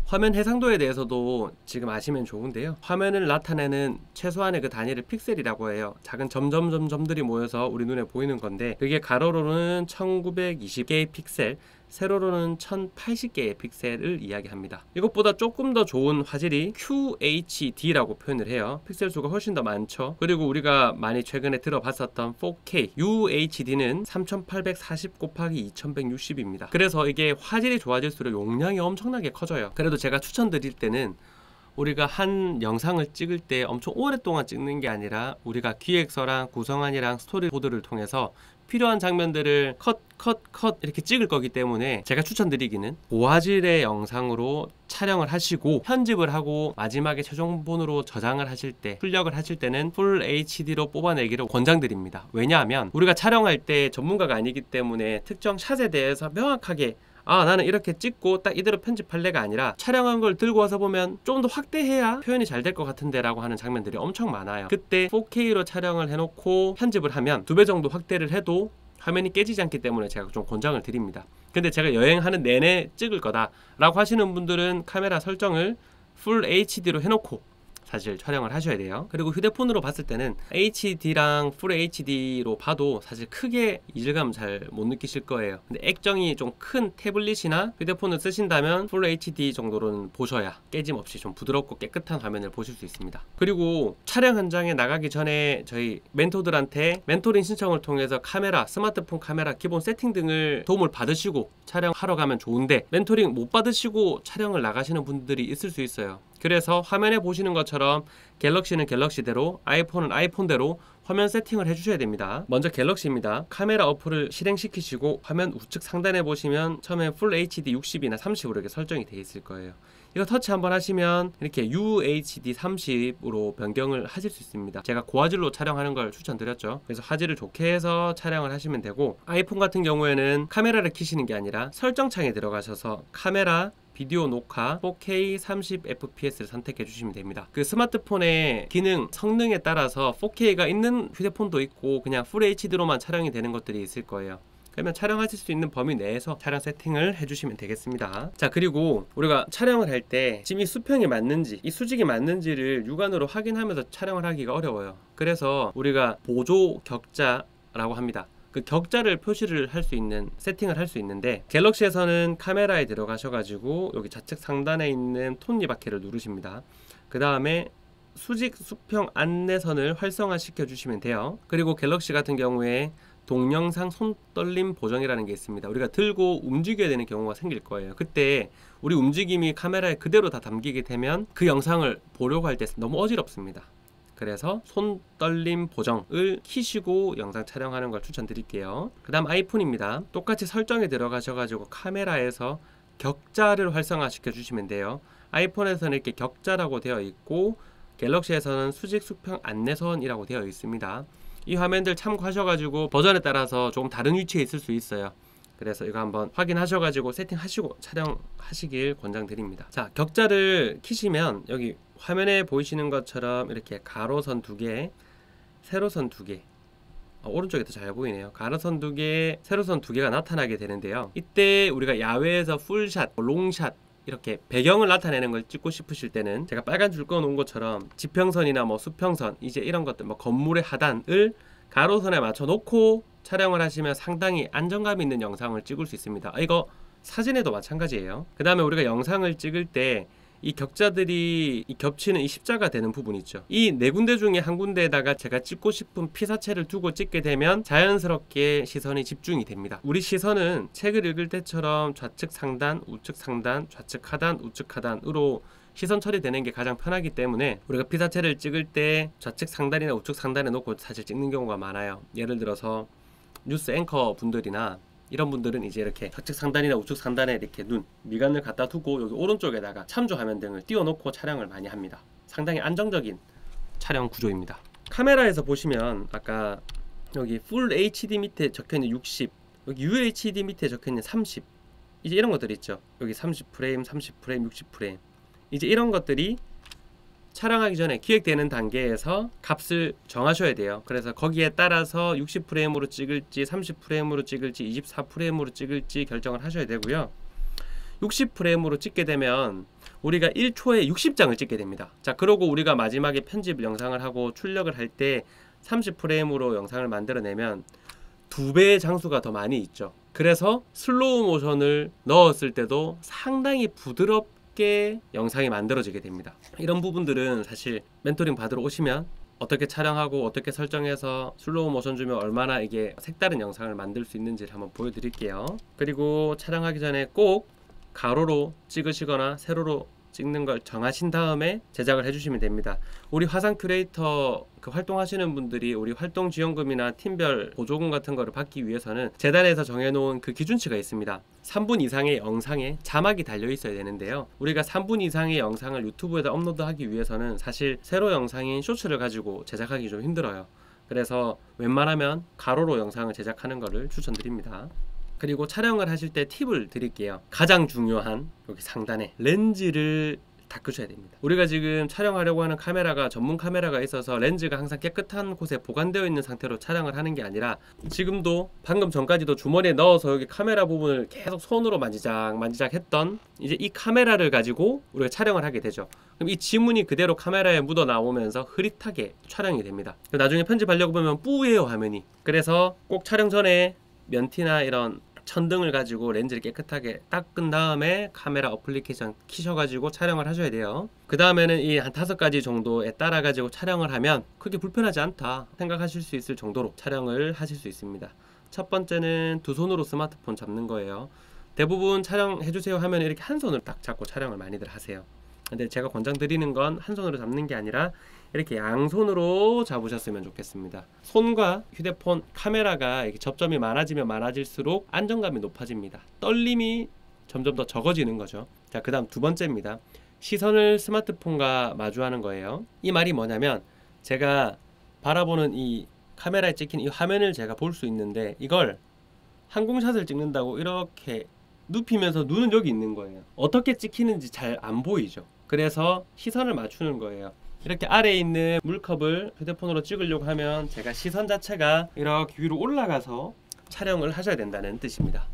화면 해상도에 대해서도 지금 아시면 좋은데요. 화면을 나타내는 최소한의 그 단위를 픽셀이라고 해요. 작은 점들이 모여서 우리 눈에 보이는 건데, 그게 가로로는 1920개의 픽셀, 세로로는 1080개의 픽셀을 이야기합니다. 이것보다 조금 더 좋은 화질이 QHD라고 표현을 해요. 픽셀 수가 훨씬 더 많죠. 그리고 우리가 많이 최근에 들어봤었던 4K UHD는 3840 곱하기 2160입니다. 그래서 이게 화질이 좋아질수록 용량이 엄청나게 커져요. 그래도 제가 추천드릴 때는 우리가 한 영상을 찍을 때 엄청 오랫동안 찍는 게 아니라 우리가 기획서랑 구성안이랑 스토리보드를 통해서 필요한 장면들을 컷 이렇게 찍을 거기 때문에 제가 추천드리기는 고화질의 영상으로 촬영을 하시고 편집을 하고 마지막에 최종본으로 저장을 하실 때, 출력을 하실 때는 풀 HD로 뽑아내기를 권장드립니다. 왜냐하면 우리가 촬영할 때 전문가가 아니기 때문에 특정 샷에 대해서 명확하게 나는 이렇게 찍고 딱 이대로 편집할래가 아니라 촬영한 걸 들고 와서 보면 좀 더 확대해야 표현이 잘 될 것 같은데 라고 하는 장면들이 엄청 많아요. 그때 4K로 촬영을 해놓고 편집을 하면 2배 정도 확대를 해도 화면이 깨지지 않기 때문에 제가 좀 권장을 드립니다. 근데 제가 여행하는 내내 찍을 거다 라고 하시는 분들은 카메라 설정을 풀 HD로 해놓고 사실 촬영을 하셔야 돼요. 그리고 휴대폰으로 봤을 때는 HD랑 풀 HD로 봐도 사실 크게 이질감 잘 못 느끼실 거예요. 근데 액정이 좀 큰 태블릿이나 휴대폰을 쓰신다면 풀 HD 정도로는 보셔야 깨짐 없이 좀 부드럽고 깨끗한 화면을 보실 수 있습니다. 그리고 촬영 현장에 나가기 전에 저희 멘토들한테 멘토링 신청을 통해서 카메라, 스마트폰 카메라 기본 세팅 등을 도움을 받으시고 촬영하러 가면 좋은데, 멘토링 못 받으시고 촬영을 나가시는 분들이 있을 수 있어요. 그래서 화면에 보시는 것처럼 갤럭시는 갤럭시대로, 아이폰은 아이폰대로 화면 세팅을 해주셔야 됩니다. 먼저 갤럭시입니다. 카메라 어플을 실행시키시고 화면 우측 상단에 보시면 처음에 풀 HD 60이나 30으로 이렇게 설정이 되어 있을 거예요. 이거 터치 한번 하시면 이렇게 UHD 30으로 변경을 하실 수 있습니다. 제가 고화질로 촬영하는 걸 추천드렸죠. 그래서 화질을 좋게 해서 촬영을 하시면 되고, 아이폰 같은 경우에는 카메라를 켜시는 게 아니라 설정창에 들어가셔서 카메라, 비디오 녹화 4K 30fps를 선택해 주시면 됩니다. 그 스마트폰의 기능, 성능에 따라서 4K가 있는 휴대폰도 있고 그냥 풀 HD로만 촬영이 되는 것들이 있을 거예요. 그러면 촬영하실 수 있는 범위 내에서 촬영 세팅을 해주시면 되겠습니다. 자, 그리고 우리가 촬영을 할 때 지금 이 수평이 맞는지, 이 수직이 맞는지를 육안으로 확인하면서 촬영을 하기가 어려워요. 그래서 우리가 보조 격자라고 합니다. 그 격자를 표시를 할 수 있는, 세팅을 할 수 있는데, 갤럭시에서는 카메라에 들어가셔가지고 여기 좌측 상단에 있는 톱니바퀴를 누르십니다. 그 다음에 수직 수평 안내선을 활성화 시켜 주시면 돼요. 그리고 갤럭시 같은 경우에 동영상 손떨림 보정이라는 게 있습니다. 우리가 들고 움직여야 되는 경우가 생길 거예요. 그때 우리 움직임이 카메라에 그대로 다 담기게 되면 그 영상을 보려고 할 때 너무 어지럽습니다. 그래서 손떨림 보정을 키시고 영상 촬영하는 걸 추천드릴게요. 그 다음 아이폰입니다. 똑같이 설정에 들어가셔가지고 카메라에서 격자를 활성화 시켜 주시면 돼요. 아이폰에서는 이렇게 격자라고 되어 있고 갤럭시에서는 수직 수평 안내선이라고 되어 있습니다. 이 화면들 참고하셔가지고 버전에 따라서 조금 다른 위치에 있을 수 있어요. 그래서 이거 한번 확인하셔가지고 세팅하시고 촬영하시길 권장드립니다. 자, 격자를 키시면 여기 화면에 보이시는 것처럼 이렇게 가로선 2개, 세로선 2개, 오른쪽에 더 잘 보이네요. 가로선 2개, 세로선 2개가 나타나게 되는데요. 이때 우리가 야외에서 풀샷, 롱샷 이렇게 배경을 나타내는 걸 찍고 싶으실 때는 제가 빨간 줄 꺼놓은 것처럼 지평선이나 뭐 수평선, 이제 이런 것들, 뭐 건물의 하단을 가로선에 맞춰 놓고 촬영을 하시면 상당히 안정감 있는 영상을 찍을 수 있습니다. 이거 사진에도 마찬가지예요. 그 다음에 우리가 영상을 찍을 때 이 격자들이 겹치는 이 십자가 되는 부분 있죠. 이 네 군데 중에 한 군데에다가 제가 찍고 싶은 피사체를 두고 찍게 되면 자연스럽게 시선이 집중이 됩니다. 우리 시선은 책을 읽을 때처럼 좌측 상단, 우측 상단, 좌측 하단, 우측 하단으로 시선 처리되는 게 가장 편하기 때문에 우리가 피사체를 찍을 때 좌측 상단이나 우측 상단에 놓고 사실 찍는 경우가 많아요. 예를 들어서 뉴스 앵커 분들이나 이런 분들은 이제 이렇게 좌측 상단이나 우측 상단에 이렇게 미간을 갖다 두고 여기 오른쪽에다가 참조 화면 등을 띄워놓고 촬영을 많이 합니다. 상당히 안정적인 촬영 구조입니다. 카메라에서 보시면 아까 여기 풀 HD 밑에 적혀있는 60, 여기 UHD 밑에 적혀있는 30, 이제 이런 것들 있죠. 여기 30프레임, 30프레임, 60프레임, 이제 이런 것들이 촬영하기 전에 기획되는 단계에서 값을 정하셔야 돼요. 그래서 거기에 따라서 60프레임으로 찍을지 30프레임으로 찍을지 24프레임으로 찍을지 결정을 하셔야 되고요. 60프레임으로 찍게 되면 우리가 1초에 60장을 찍게 됩니다. 자, 그러고 우리가 마지막에 편집 영상을 하고 출력을 할 때 30프레임으로 영상을 만들어내면 2배의 장수가 더 많이 있죠. 그래서 슬로우 모션을 넣었을 때도 상당히 부드럽게 영상이 만들어지게 됩니다. 이런 부분들은 사실 멘토링 받으러 오시면 어떻게 촬영하고 어떻게 설정해서 슬로우 모션 주면 얼마나 이게 색다른 영상을 만들 수 있는지를 한번 보여드릴게요. 그리고 촬영하기 전에 꼭 가로로 찍으시거나 세로로 찍는 걸 정하신 다음에 제작을 해주시면 됩니다. 우리 화상 큐레이터 활동하시는 분들이 우리 활동 지원금이나 팀별 보조금 같은 거를 받기 위해서는 재단에서 정해놓은 그 기준치가 있습니다. 3분 이상의 영상에 자막이 달려 있어야 되는데요. 우리가 3분 이상의 영상을 유튜브에다 업로드하기 위해서는 사실 세로 영상인 쇼츠를 가지고 제작하기 좀 힘들어요. 그래서 웬만하면 가로로 영상을 제작하는 것을 추천드립니다. 그리고 촬영을 하실 때 팁을 드릴게요. 가장 중요한 여기 상단에 렌즈를 닦으셔야 됩니다. 우리가 지금 촬영하려고 하는 카메라가 전문 카메라가 있어서 렌즈가 항상 깨끗한 곳에 보관되어 있는 상태로 촬영을 하는 게 아니라 지금도 방금 전까지도 주머니에 넣어서 여기 카메라 부분을 계속 손으로 만지작 했던 이제 이 카메라를 가지고 우리가 촬영을 하게 되죠. 그럼 이 지문이 그대로 카메라에 묻어 나오면서 흐릿하게 촬영이 됩니다. 나중에 편집하려고 보면 뿌예요, 화면이. 그래서 꼭 촬영 전에 면티나 이런 천등을 가지고 렌즈를 깨끗하게 닦은 다음에 카메라 어플리케이션 키셔가지고 촬영을 하셔야 돼요. 그 다음에는 이 한 5가지 정도에 따라 가지고 촬영을 하면 크게 불편하지 않다 생각하실 수 있을 정도로 촬영을 하실 수 있습니다. 첫 번째는 두 손으로 스마트폰 잡는 거예요. 대부분 촬영해주세요 하면 이렇게 한 손으로 딱 잡고 촬영을 많이들 하세요. 근데 제가 권장드리는 건 한 손으로 잡는 게 아니라 이렇게 양손으로 잡으셨으면 좋겠습니다. 손과 휴대폰 카메라가 이렇게 접점이 많아지면 많아질수록 안정감이 높아집니다. 떨림이 점점 더 적어지는 거죠. 자, 그 다음 두 번째입니다. 시선을 스마트폰과 마주하는 거예요. 이 말이 뭐냐면 제가 바라보는 이 카메라에 찍힌 이 화면을 제가 볼 수 있는데 이걸 항공샷을 찍는다고 이렇게 눕히면서 눈은 여기 있는 거예요. 어떻게 찍히는지 잘 안 보이죠. 그래서 시선을 맞추는 거예요. 이렇게 아래에 있는 물컵을 휴대폰으로 찍으려고 하면 제가 시선 자체가 이렇게 위로 올라가서 촬영을 하셔야 된다는 뜻입니다.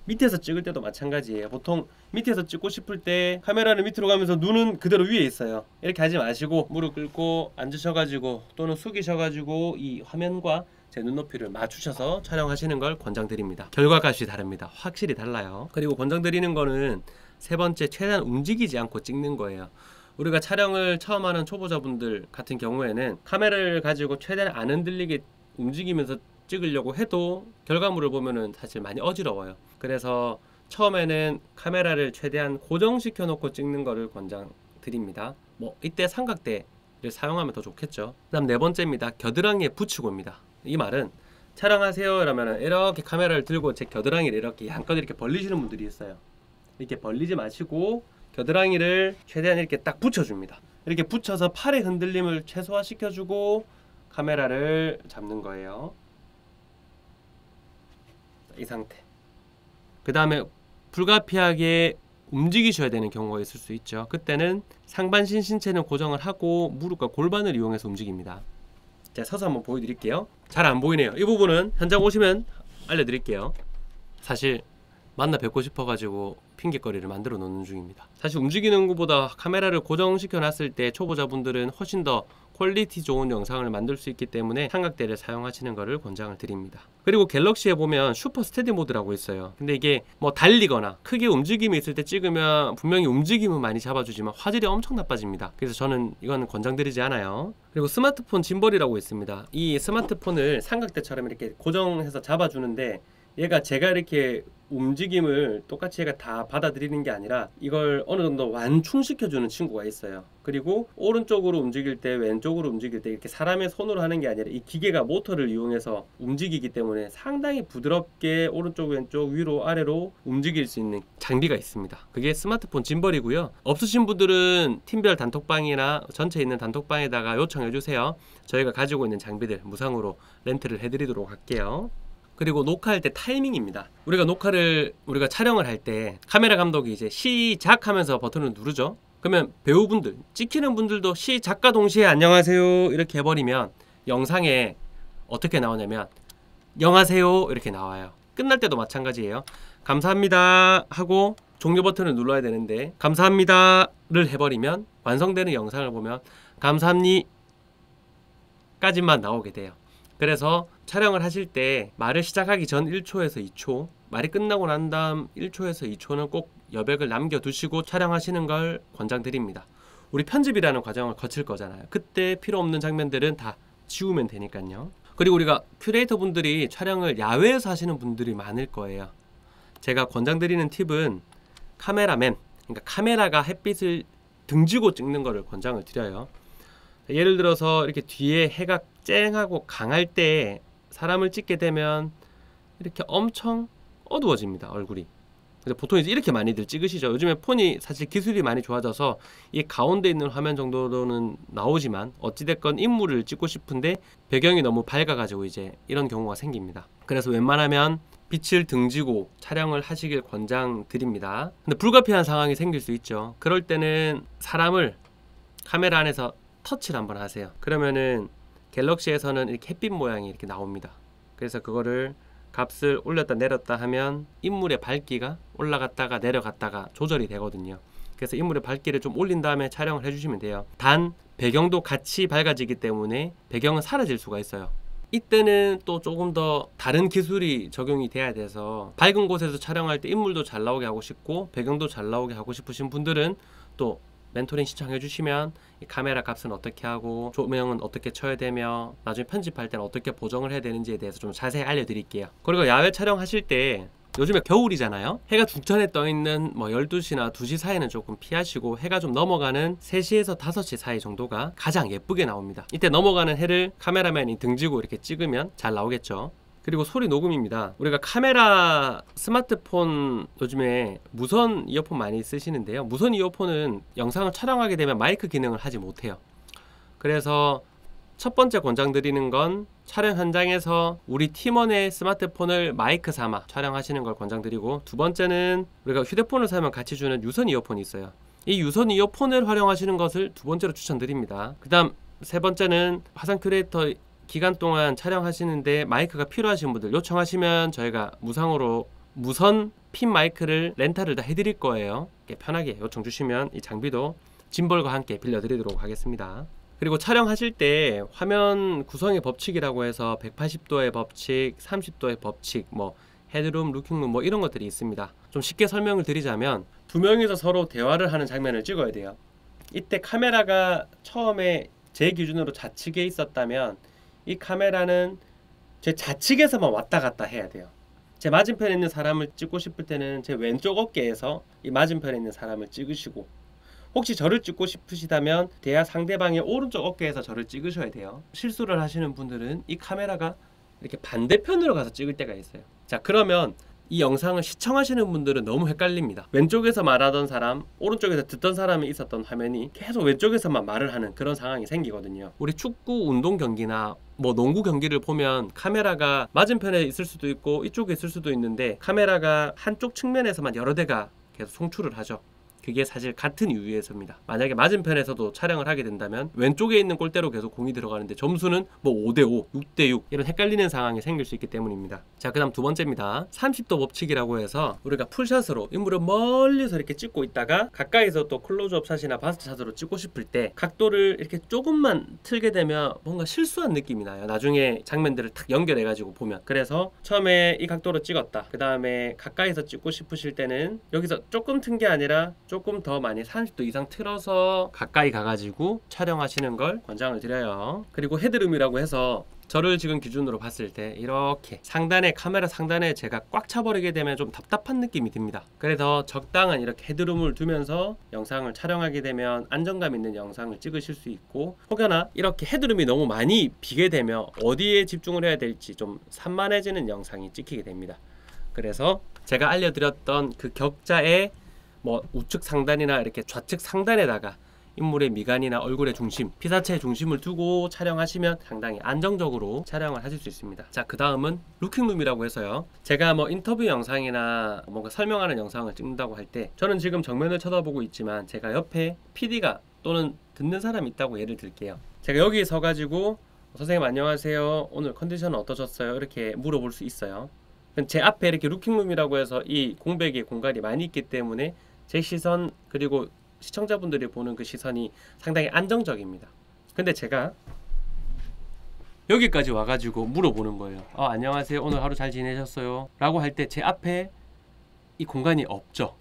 밑에서 찍을 때도 마찬가지예요. 보통 밑에서 찍고 싶을 때 카메라를 밑으로 가면서 눈은 그대로 위에 있어요. 이렇게 하지 마시고 무릎 꿇고 앉으셔가지고 또는 숙이셔가지고 이 화면과 제 눈높이를 맞추셔서 촬영하시는 걸 권장드립니다. 결과값이 다릅니다. 확실히 달라요. 그리고 권장드리는 거는 세 번째, 최대한 움직이지 않고 찍는 거예요. 우리가 촬영을 처음 하는 초보자분들 같은 경우에는 카메라를 가지고 최대한 안 흔들리게 움직이면서 찍으려고 해도 결과물을 보면은 사실 많이 어지러워요. 그래서 처음에는 카메라를 최대한 고정시켜 놓고 찍는 거를 권장드립니다. 뭐 이때 삼각대를 사용하면 더 좋겠죠. 그다음 네 번째입니다. 겨드랑이에 붙이고입니다. 이 말은 촬영하세요 이러면은 이렇게 카메라를 들고 제 겨드랑이를 이렇게 양껏 이렇게 벌리시는 분들이 있어요. 이렇게 벌리지 마시고 겨드랑이를 최대한 이렇게 딱 붙여줍니다. 이렇게 붙여서 팔의 흔들림을 최소화시켜주고 카메라를 잡는 거예요. 이 상태. 그 다음에 불가피하게 움직이셔야 되는 경우가 있을 수 있죠. 그때는 상반신 신체는 고정을 하고 무릎과 골반을 이용해서 움직입니다. 자, 서서 한번 보여드릴게요. 잘 안 보이네요. 이 부분은 현장 오시면 알려드릴게요. 사실 만나 뵙고 싶어가지고 핑계거리를 만들어 놓는 중입니다. 사실 움직이는 것보다 카메라를 고정시켜 놨을 때 초보자분들은 훨씬 더 퀄리티 좋은 영상을 만들 수 있기 때문에 삼각대를 사용하시는 것을 권장을 드립니다. 그리고 갤럭시에 보면 슈퍼 스테디 모드라고 있어요. 근데 이게 뭐 달리거나 크게 움직임이 있을 때 찍으면 분명히 움직임은 많이 잡아주지만 화질이 엄청 나빠집니다. 그래서 저는 이건 권장드리지 않아요. 그리고 스마트폰 짐벌이라고 있습니다. 이 스마트폰을 삼각대처럼 이렇게 고정해서 잡아주는데 얘가 제가 이렇게 움직임을 똑같이 얘가 다 받아들이는 게 아니라 이걸 어느 정도 완충시켜주는 친구가 있어요. 그리고 오른쪽으로 움직일 때 왼쪽으로 움직일 때 이렇게 사람의 손으로 하는 게 아니라 이 기계가 모터를 이용해서 움직이기 때문에 상당히 부드럽게 오른쪽 왼쪽 위로 아래로 움직일 수 있는 장비가 있습니다. 그게 스마트폰 짐벌이고요. 없으신 분들은 팀별 단톡방이나 전체에 있는 단톡방에다가 요청해 주세요. 저희가 가지고 있는 장비들 무상으로 렌트를 해드리도록 할게요. 그리고 녹화할 때 타이밍입니다. 우리가 촬영을 할 때 카메라 감독이 이제 시작하면서 버튼을 누르죠. 그러면 배우분들, 찍히는 분들도 시작과 동시에 안녕하세요 이렇게 해버리면 영상에 어떻게 나오냐면 영하세요 이렇게 나와요. 끝날 때도 마찬가지예요. 감사합니다 하고 종료 버튼을 눌러야 되는데 감사합니다를 해버리면 완성되는 영상을 보면 감사합니 까지만 나오게 돼요. 그래서 촬영을 하실 때 말을 시작하기 전 1초에서 2초, 말이 끝나고 난 다음 1초에서 2초는 꼭 여백을 남겨두시고 촬영하시는 걸 권장드립니다. 우리 편집이라는 과정을 거칠 거잖아요. 그때 필요 없는 장면들은 다 지우면 되니까요. 그리고 우리가 큐레이터 분들이 촬영을 야외에서 하시는 분들이 많을 거예요. 제가 권장드리는 팁은 카메라맨, 그러니까 카메라가 햇빛을 등지고 찍는 거를 권장을 드려요. 예를 들어서 이렇게 뒤에 해가 쨍하고 강할 때 사람을 찍게 되면 이렇게 엄청 어두워집니다, 얼굴이. 그래서 보통 이제 이렇게 많이들 찍으시죠. 요즘에 폰이 사실 기술이 많이 좋아져서 이 가운데 있는 화면 정도로는 나오지만 어찌됐건 인물을 찍고 싶은데 배경이 너무 밝아가지고 이제 이런 경우가 생깁니다. 그래서 웬만하면 빛을 등지고 촬영을 하시길 권장드립니다. 근데 불가피한 상황이 생길 수 있죠. 그럴 때는 사람을 카메라 안에서 터치를 한번 하세요. 그러면은 갤럭시에서는 이렇게 햇빛 모양이 이렇게 나옵니다. 그래서 그거를 값을 올렸다 내렸다 하면 인물의 밝기가 올라갔다가 내려갔다가 조절이 되거든요. 그래서 인물의 밝기를 좀 올린 다음에 촬영을 해주시면 돼요. 단 배경도 같이 밝아지기 때문에 배경은 사라질 수가 있어요. 이때는 또 조금 더 다른 기술이 적용이 돼야 돼서 밝은 곳에서 촬영할 때 인물도 잘 나오게 하고 싶고 배경도 잘 나오게 하고 싶으신 분들은 또 멘토링 신청해 주시면 이 카메라 값은 어떻게 하고 조명은 어떻게 쳐야 되며 나중에 편집할 때는 어떻게 보정을 해야 되는지에 대해서 좀 자세히 알려드릴게요. 그리고 야외 촬영하실 때 요즘에 겨울이잖아요. 해가 중천에 떠있는 뭐 12시나 2시 사이는 조금 피하시고 해가 좀 넘어가는 3시에서 5시 사이 정도가 가장 예쁘게 나옵니다. 이때 넘어가는 해를 카메라맨이 등지고 이렇게 찍으면 잘 나오겠죠. 그리고 소리 녹음입니다. 우리가 카메라, 스마트폰 요즘에 무선 이어폰 많이 쓰시는데요. 무선 이어폰은 영상을 촬영하게 되면 마이크 기능을 하지 못해요. 그래서 첫 번째 권장드리는 건 촬영 현장에서 우리 팀원의 스마트폰을 마이크 삼아 촬영하시는 걸 권장드리고, 두 번째는 우리가 휴대폰을 사면 같이 주는 유선 이어폰이 있어요. 이 유선 이어폰을 활용하시는 것을 두 번째로 추천드립니다. 그 다음 세 번째는 화상 큐레이터 기간 동안 촬영하시는데 마이크가 필요하신 분들 요청하시면 저희가 무상으로 무선 핀 마이크를 렌탈을 다 해드릴 거예요. 편하게 요청 주시면 이 장비도 짐벌과 함께 빌려드리도록 하겠습니다. 그리고 촬영하실 때 화면 구성의 법칙이라고 해서 180도의 법칙, 30도의 법칙, 뭐 헤드룸, 루킹룸 뭐 이런 것들이 있습니다. 좀 쉽게 설명을 드리자면 두 명이서 서로 대화를 하는 장면을 찍어야 돼요. 이때 카메라가 처음에 제 기준으로 좌측에 있었다면 이 카메라는 제 좌측에서만 왔다 갔다 해야 돼요. 제 맞은편에 있는 사람을 찍고 싶을 때는 제 왼쪽 어깨에서 이 맞은편에 있는 사람을 찍으시고, 혹시 저를 찍고 싶으시다면 대화 상대방의 오른쪽 어깨에서 저를 찍으셔야 돼요. 실수를 하시는 분들은 이 카메라가 이렇게 반대편으로 가서 찍을 때가 있어요. 자, 그러면 이 영상을 시청하시는 분들은 너무 헷갈립니다. 왼쪽에서 말하던 사람, 오른쪽에서 듣던 사람이 있었던 화면이 계속 왼쪽에서만 말을 하는 그런 상황이 생기거든요. 우리 축구 운동 경기나 뭐 농구 경기를 보면 카메라가 맞은편에 있을 수도 있고 이쪽에 있을 수도 있는데 카메라가 한쪽 측면에서만 여러 대가 계속 송출을 하죠. 그게 사실 같은 이유에서입니다. 만약에 맞은편에서도 촬영을 하게 된다면 왼쪽에 있는 골대로 계속 공이 들어가는데 점수는 뭐 5대5, 6대6 이런 헷갈리는 상황이 생길 수 있기 때문입니다. 자, 그 다음 두 번째입니다. 30도 법칙이라고 해서 우리가 풀샷으로 인물을 멀리서 이렇게 찍고 있다가 가까이서 또 클로즈업 샷이나 바스트 샷으로 찍고 싶을 때 각도를 이렇게 조금만 틀게 되면 뭔가 실수한 느낌이 나요. 나중에 장면들을 탁 연결해 가지고 보면. 그래서 처음에 이 각도로 찍었다, 그 다음에 가까이서 찍고 싶으실 때는 여기서 조금 튼 게 아니라 조금 더 많이 30도 이상 틀어서 가까이 가가지고 촬영하시는 걸 권장을 드려요. 그리고 헤드룸이라고 해서 저를 지금 기준으로 봤을 때 이렇게 상단에, 카메라 상단에 제가 꽉 차버리게 되면 좀 답답한 느낌이 듭니다. 그래서 적당한 이렇게 헤드룸을 두면서 영상을 촬영하게 되면 안정감 있는 영상을 찍으실 수 있고, 혹여나 이렇게 헤드룸이 너무 많이 비게 되면 어디에 집중을 해야 될지 좀 산만해지는 영상이 찍히게 됩니다. 그래서 제가 알려드렸던 그 격자에 뭐 우측 상단이나 이렇게 좌측 상단에다가 인물의 미간이나 얼굴의 중심, 피사체의 중심을 두고 촬영하시면 상당히 안정적으로 촬영을 하실 수 있습니다. 자, 그 다음은 루킹룸이라고 해서요, 제가 뭐 인터뷰 영상이나 뭔가 설명하는 영상을 찍는다고 할 때 저는 지금 정면을 쳐다보고 있지만 제가 옆에 PD가 또는 듣는 사람이 있다고 예를 들게요. 제가 여기 서가지고 선생님 안녕하세요, 오늘 컨디션은 어떠셨어요? 이렇게 물어볼 수 있어요. 제 앞에 이렇게 루킹룸이라고 해서 이 공백의 공간이 많이 있기 때문에 제 시선 그리고 시청자분들이 보는 그 시선이 상당히 안정적입니다. 근데 제가 여기까지 와가지고 물어보는 거예요. 안녕하세요, 오늘 하루 잘 지내셨어요? 라고 할 때 제 앞에 이 공간이 없죠.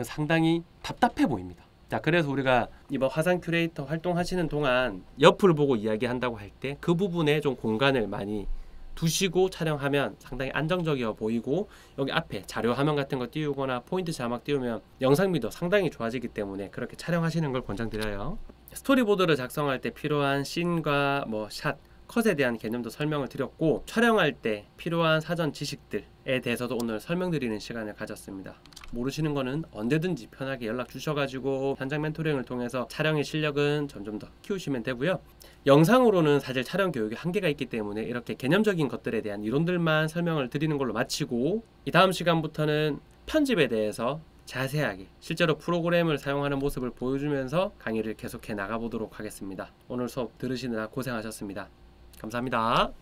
상당히 답답해 보입니다. 자, 그래서 우리가 이번 화상 큐레이터 활동하시는 동안 옆을 보고 이야기한다고 할 때 그 부분에 좀 공간을 많이 두시고 촬영하면 상당히 안정적이어 보이고, 여기 앞에 자료 화면 같은 거 띄우거나 포인트 자막 띄우면 영상미도 상당히 좋아지기 때문에 그렇게 촬영하시는 걸 권장드려요. 스토리보드를 작성할 때 필요한 씬과 샷, 컷에 대한 개념도 설명을 드렸고, 촬영할 때 필요한 사전 지식들에 대해서도 오늘 설명드리는 시간을 가졌습니다. 모르시는 거는 언제든지 편하게 연락 주셔가지고 현장 멘토링을 통해서 촬영의 실력은 점점 더 키우시면 되고요. 영상으로는 사실 촬영 교육에 한계가 있기 때문에 이렇게 개념적인 것들에 대한 이론들만 설명을 드리는 걸로 마치고, 이 다음 시간부터는 편집에 대해서 자세하게 실제로 프로그램을 사용하는 모습을 보여주면서 강의를 계속해 나가보도록 하겠습니다. 오늘 수업 들으시느라 고생하셨습니다. 감사합니다.